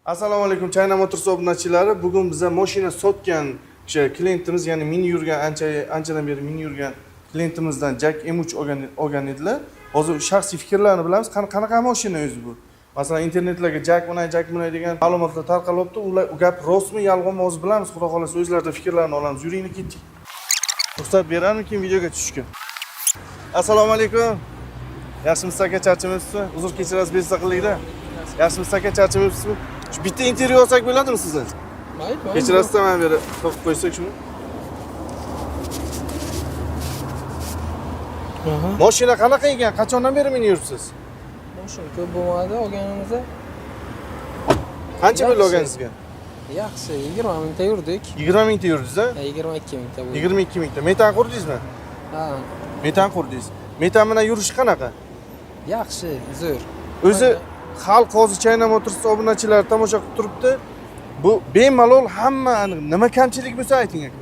Assalomu alaykum China Motors obunachilari. Bugun biza mashina sotgan klientimiz, ya'ni mini yurgan anchadan beri mini yurgan klientimizdan Jack M3 olgan edilar. Hozir shaxsiy fikrlarini bilamiz. Qanaqa mashina o'zi bu? Masalan, internetlarga Jack bunay degan ma'lumotlar tarqalyapti. Ular gap rostmi, yolg'onmi o'zi bilamiz. Xudo xolasa o'zlaridan fikrlarini olamiz. Yuringni ketdik. Ruxsat berarmikin videoga tushishga? Assalomu alaykum. Yaxshimisiz aka, charchamayapsizmi? Uzr kechirasiz bezsaqillikda. Yaxshimisiz aka, charchamayapsizmi? Shu bitta intervyu olsak bo'ladimi sizdan? Mayli. Kechirasiz, mana bu yerga qo'yib qo'ysak shuni. Mashina qanaqa ekan? Qachondan beri meni yuribsiz? Mashina ko'p bo'lmadi olganimizda. Qancha pul olgansizga? Yaxshi, 20 mingta yurdik. 20 mingta yurdingiz-a? 22 mingta bo'ldi. 22 mingta. Metan qurdingizmi? Ha, Metan qurdingiz. Metan bilan yurish qanaqa? yaxshi, zo'r. O'zi xalq hozir China Motors obunachilari tomosha qilib turibdi. Bu bemalol hamma nima kamchilik bo'lsa ayting aka.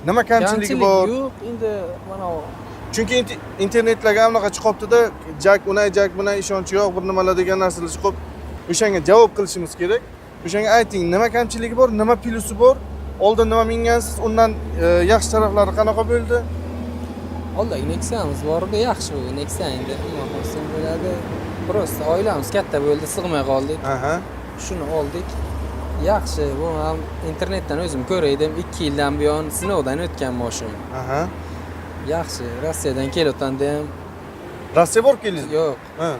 Nima kamchiligi bor? Yo'q, endi mana Chunki internetlarga anaqa chiqibdi-da, Jack bunay ishonchi yo'q, bir nimalar degan narsalar chiqib, o'shanga javob qilishimiz kerak. O'shanga ayting, nima kamchiligi bor, nima plusi bor? Oldin nima mingansiz, undan yaxshi taraflari qanaqa bo'ldi? oldagi Nexia'miz bor edi, yaxshi bu Nexia endi nima qilsam bo'ladi. Prosta oilamiz katta bo'ldi, sig'may qoldik. Aha. Shuni oldik. Yaxshi, bu ham internetdan o'zim ko'raydim. 2 yildan buyon sinovdan o'tgan mashina. Aha. Yaxshi, Rossiyadan kelayotganda ham Rossiya borib keldingiz? yo'q. Ha.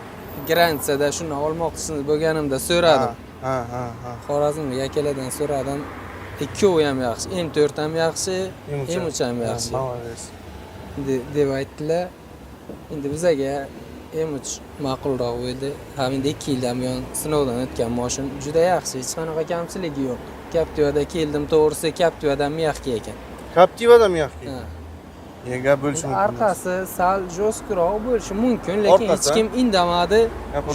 Grandiyada shuni olmoqchisiz bo'lganimda so'radim. Ha. Xorazmlik akalardan so'radim. Ikkovi ham yaxshi, M4 ham yaxshi, M3 ham yaxshi Молодец. deb aytdilar. Endi bizaga M3 ma'qulroq bo'ldi. Ham endi 2 yildan buyon sinovdan o'tgan mashina juda yaxshi, hech qanaqa kamchiligi yo'q. Captiva'da keldim, to'g'risi Captiva'dan miyaqki ekan. Captiva'da miyaqki? Ha. Gap bo'lishi mumkin. Arkasi sal jo'skroq bo'lishi mumkin, lekin hech kim indamadi.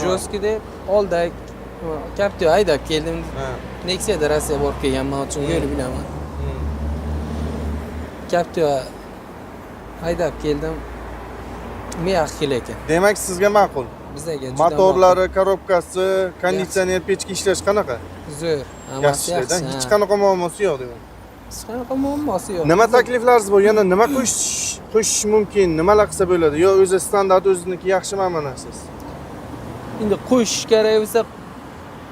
Jo'ski deb oldi. Captiva haydab keldim. Nexia'da Rossiya borib kelganman uchun yo'lni bilaman. Captiva haydab keldim. Miyaqki lekin. Demak, sizga ma'qul. Bizaga juda Motorlari, korobkasi, konditsioner, pechka ishlash qanaqa? zo'r. Yaxshi ishlaydi. Hech qanaqa muammosi yo'q demak. Hech qanaqa muammosi yo'q. Nima takliflaringiz bor? Yana nima qo'shish mumkin? Nimalar qilsa bo'ladi? Yo o'zi standart o'ziniki yaxshimi amanasiz? Endi qo'shish kerak bo'lsa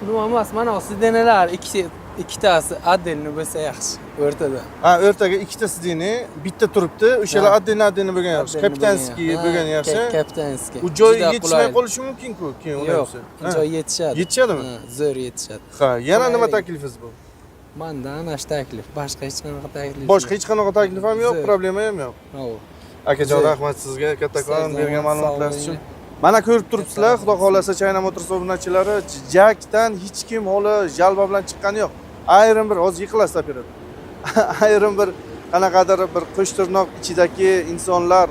nima emas, mana sidenalar ikkitasi отдельно bo'lsa yaxshi o'rtada. Ha, o'rtaga ikkita sideni, bitta turibdi. O'shalar отдельно bo'lgan yaxshi. Kapitanskiy bo'lgan yaxshi. Kapitanskiy. U joy yetishmay qolishi mumkin-ku, keyin ular yo'q, joy yetishadi. Yetishadimi? Zo'r yetishadi. Ha, yana nima taklifingiz bor? Manda ana shu taklif, boshqa hech qanaqa taklif. Boshqa hech qanaqa taklif ham yo'q, problema ham yo'q. Yo'q. Akajon, rahmat sizga kattakon bergan ma'lumotlaringiz uchun. Mana ko'rib turibsizlar, xudo xolasa China Motors obunachilari, Jackdan hech kim holi jalba bilan chiqqani yo'q. Ayrim bir hozir yiqilasiz operator. Ayrim bir qanaqadir bir qo'shtirnoq ichidagi insonlar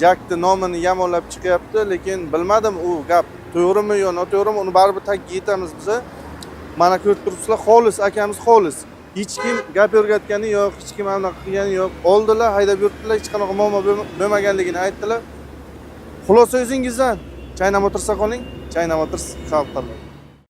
Jackni nomini yomonlab chiqyapti, lekin bilmadim u gap to'g'rimi yo noto'g'rimi, uni baribir tagiga yetamiz biz. Mana ko'rib turibsizlar, xolis akamiz xolis. Hech kim gap o'rgatgani yo'q, hech kim anaqa qilgani yo'q. Oldilar, haydab yuribdilar, hech qanaqa muammo bo'lmaganligini aytdilar. Xulosa o'zingizdan. China Motorsga qoling. China Motors xalq tanladi.